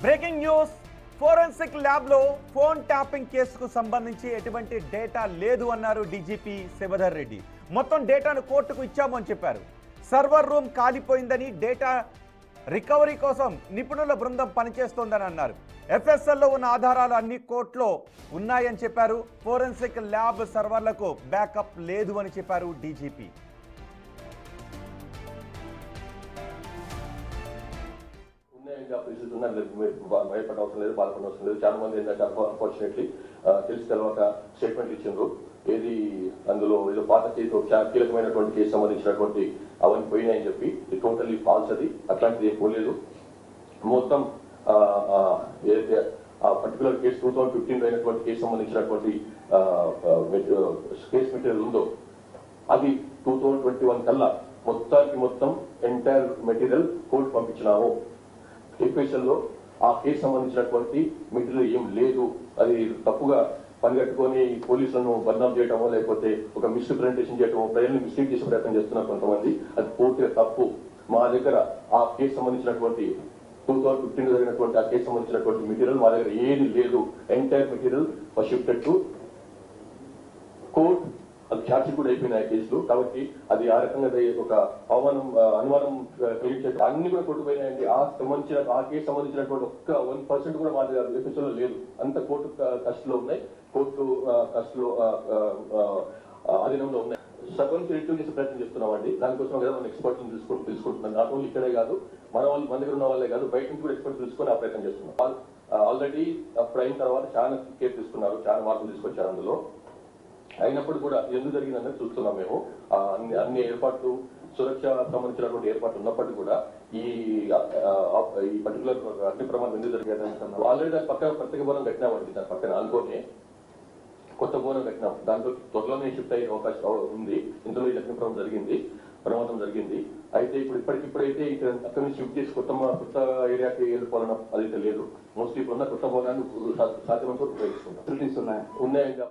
Breaking news. Forensic ల్యాబ్లో phone tapping కేసుకు సంబంధించి ఎటువంటి డేటా లేదు అన్నారు డీజీపీ శివధర్ రెడ్డి. మొత్తం డేటాను కోర్టుకు ఇచ్చామని చెప్పారు. సర్వర్ రూమ్ కాలిపోయిందని, డేటా రికవరీ కోసం నిపుణుల బృందం పనిచేస్తోందని అన్నారు. ఎఫ్ఎస్ఎల్లో ఉన్న ఆధారాలు అన్ని కోర్టులో ఉన్నాయని చెప్పారు. ఫోరెన్సిక్ ల్యాబ్ సర్వర్లకు బ్యాకప్ లేదు అని చెప్పారు డీజీపీ. భయపడ అవసరం లేదు, బాధపడిన అవసరం లేదు. చాలా మంది ఏంటంటే అన్ఫార్చునేట్లీ తెలిసి తెలవక స్టేట్మెంట్ ఇచ్చిండ్రు. ఏది అందులో ఏదో పాత కేసు కీలకమైనటువంటి కేసు సంబంధించినటువంటి అవన్నీ పోయినాయని చెప్పి ఇది టోటల్లీ ఫాల్స్. అది అట్లాంటిది ఏం పోలేదు. మొత్తం ఏదైతే ఆ పర్టికులర్ కేసు 2015 అయినటువంటి కేసు సంబంధించినటువంటి కేసు మెటీరియల్ ఉందో అది 2021 కల్లా మొత్తానికి మొత్తం ఎంటైర్ మెటీరియల్ కోర్టు పంపించినాము. ఏపీఎస్ఎల్లో ఆ కేసు సంబంధించినటువంటి మెటీరియల్ ఏం లేదు. అది తప్పుగా పనిగట్టుకొని పోలీసులను బదనాం చేయటమో లేకపోతే ఒక మిస్రిప్రజెంటేషన్ చేయటమో, ప్రజల్ని మిస్లీడ్ చేసే ప్రయత్నం చేస్తున్నారు కొంతమంది. అది పూర్తిగా తప్పు. మా దగ్గర ఆ కేసు సంబంధించినటువంటి 2015 జరిగినటువంటి ఆ కేసు సంబంధించినటువంటి మెటీరియల్ మా దగ్గర ఏది లేదు. Entire material was shifted to court. అది ఛార్జీ కూడా అయిపోయినాయి ఆ కేసులు. కాబట్టి అది ఆ రకంగా ఒక అనుమానం కలిగించే అన్ని కూడా కొట్టుకుపోయినాయండి. ఆ కేసు సంబంధించినటువంటి ఒక్క 1% కూడా మా దగ్గర ఎపిసోడ్లో లేదు. అంత కోర్టు కస్టడీలో ఉన్నాయి, కోర్టు కస్టడీలో అధీనంలో ఉన్నాయి. సగం రిట్రీవ్ చేసే ప్రయత్నం చేస్తున్నామండి. దానికోసం కదా మనం ఎక్స్పర్ట్స్ తీసుకుంటున్నాం. నాట్ ఓన్లీ ఇక్కడే కాదు, మన దగ్గర ఉన్న వాళ్ళే కాదు, బయట నుంచి కూడా ఎక్స్పర్ట్స్ తీసుకొని ఆ ప్రయత్నం చేస్తున్నాం. ఆల్రెడీ అప్పుడు అయిన తర్వాత చాలా కేసు తీసుకున్నారు, చాలా మార్పులు తీసుకొచ్చారు. అందులో అయినప్పుడు కూడా ఎందుకు జరిగిందని చూస్తున్నాం మేము. అన్ని ఏర్పాట్లు, సురక్ష సంబంధించినటువంటి ఏర్పాట్లు ఉన్నప్పటికీ కూడా ఈ పర్టికులర్ అగ్ని ప్రమాదం ఎందుకు జరిగేది ఆల్రెడీ దాని పక్కన ప్రత్యేక భవనం కట్టినామండి. దాని పక్కన అనుకోని కొత్త భవనం కట్టినాం. దాంట్లో త్వరలోనే షిఫ్ట్ అయ్యే అవకాశం ఉంది. ఇందులో ఈ అగ్ని ప్రమాదం జరిగింది. అయితే ఇప్పటికిప్పుడైతే అక్కడి నుంచి షిఫ్ట్ చేసి కొత్త ఏరియాకి వెళ్ళిపోవాలన్న అదైతే లేదు. మోస్ట్లీ ఇప్పుడున్న కొత్త భవనాన్ని సాధ్యమంతో ఉపయోగిస్తున్నాం. ఉన్నాయండి.